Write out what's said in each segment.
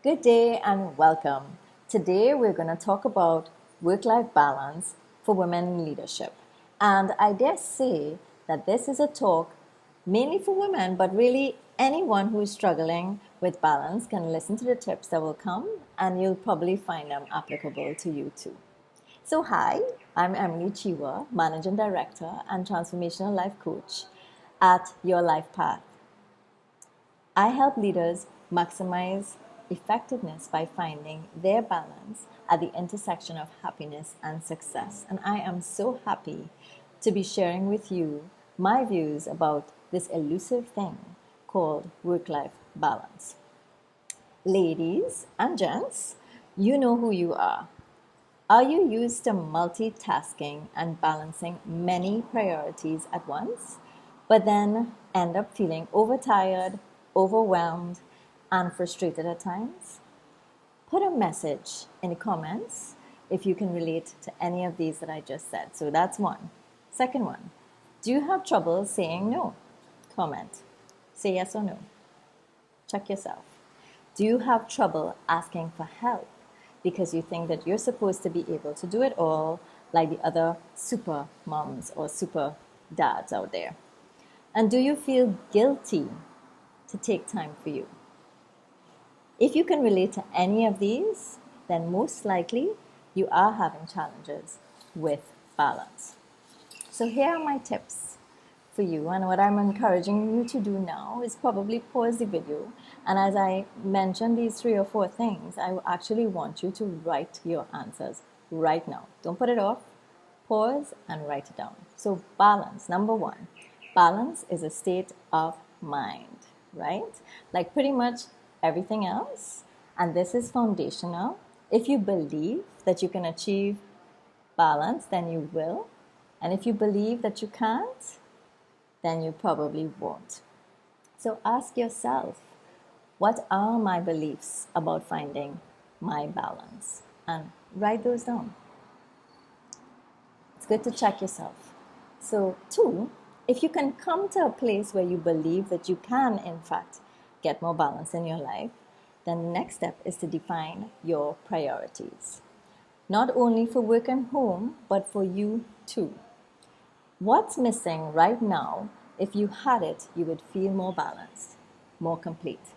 Good day and welcome. Today we're going to talk about work-life balance for women in leadership. And I dare say that this is a talk mainly for women, but really anyone who is struggling with balance can listen to the tips that will come and you'll probably find them applicable to you too. So hi, I'm Emily Chee, Managing Director and Transformational Life Coach at Your Life Path. I help leaders maximize effectiveness by finding their balance at the intersection of happiness and success. And I am so happy to be sharing with you my views about this elusive thing called work-life balance. Ladies and gents, you know who you are. Are you used to multitasking and balancing many priorities at once, but then end up feeling overtired, overwhelmed, and frustrated at times? Put a message in the comments if you can relate to any of these that I just said. So that's one. Second one, do you have trouble saying no? Comment. Say yes or no. Check yourself. Do you have trouble asking for help because you think that you're supposed to be able to do it all like the other super moms or super dads out there? And do you feel guilty to take time for you? If you can relate to any of these, then most likely you are having challenges with balance. So here are my tips for you, and what I'm encouraging you to do now is probably pause the video, and as I mention these 3 or 4 things, I actually want you to write your answers right now. Don't put it off. Pause and write it down. So balance, number 1. Balance is a state of mind, right? Like pretty much everything else, and this is foundational. If you believe that you can achieve balance, then you will. And if you believe that you can't, then you probably won't. So ask yourself, what are my beliefs about finding my balance? And write those down. It's good to check yourself. So 2, if you can come to a place where you believe that you can, in fact, get more balance in your life, then the next step is to define your priorities. Not only for work and home, but for you too. What's missing right now? If you had it, you would feel more balanced, more complete.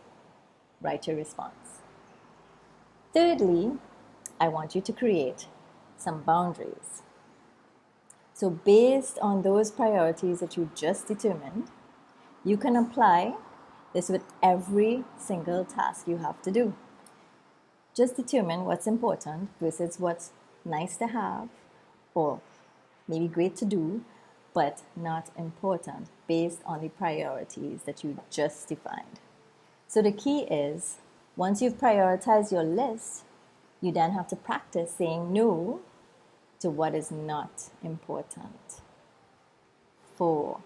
Write your response. Thirdly, I want you to create some boundaries. So based on those priorities that you just determined, you can apply this with every single task you have to do. Just determine what's important versus what's nice to have or maybe great to do, but not important based on the priorities that you just defined. So the key is, once you've prioritized your list, you then have to practice saying no to what is not important. 4,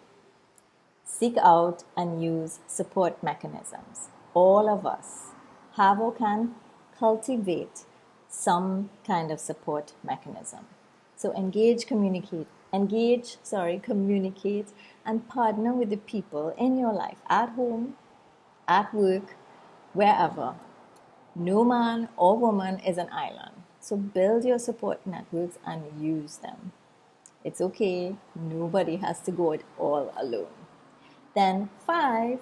seek out and use support mechanisms. All of us have or can cultivate some kind of support mechanism. So communicate, and partner with the people in your life, at home, at work, wherever. No man or woman is an island. So build your support networks and use them. It's okay. Nobody has to go it all alone. Then 5,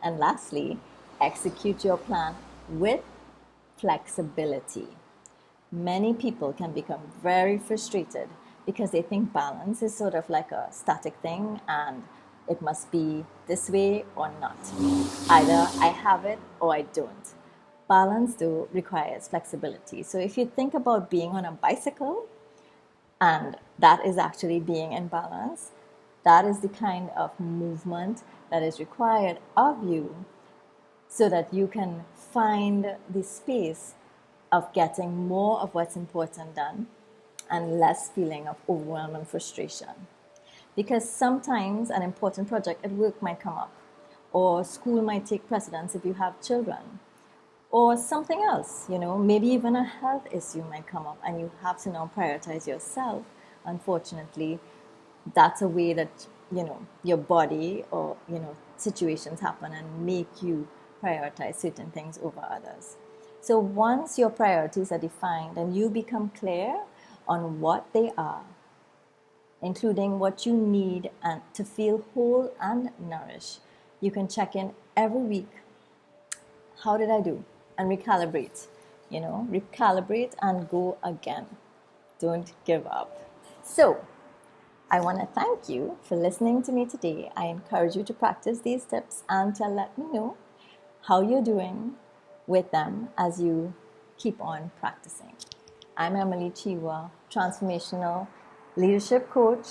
and lastly, execute your plan with flexibility. Many people can become very frustrated because they think balance is sort of like a static thing and it must be this way or not. Either I have it or I don't. Balance, though, requires flexibility. So if you think about being on a bicycle, and that is actually being in balance, that is the kind of movement that is required of you so that you can find the space of getting more of what's important done and less feeling of overwhelm and frustration. Because sometimes an important project at work might come up, or school might take precedence if you have children, or something else, maybe even a health issue might come up and you have to now prioritize yourself. Unfortunately, that's a way that, your body or, situations happen and make you prioritize certain things over others. So once your priorities are defined and you become clear on what they are, including what you need and to feel whole and nourished, you can check in every week. How did I do? And recalibrate. Recalibrate and go again. Don't give up. So, I want to thank you for listening to me today. I encourage you to practice these tips and to let me know how you're doing with them as you keep on practicing. I'm Emily Chee, Transformational Leadership Coach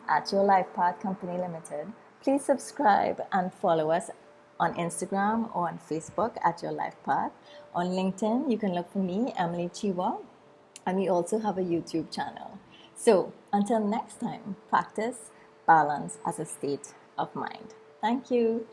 at Your Life Path Company Limited. Please subscribe and follow us on Instagram or on Facebook at Your Life Path. On LinkedIn, you can look for me, Emily Chee, and we also have a YouTube channel. So until next time, practice balance as a state of mind. Thank you.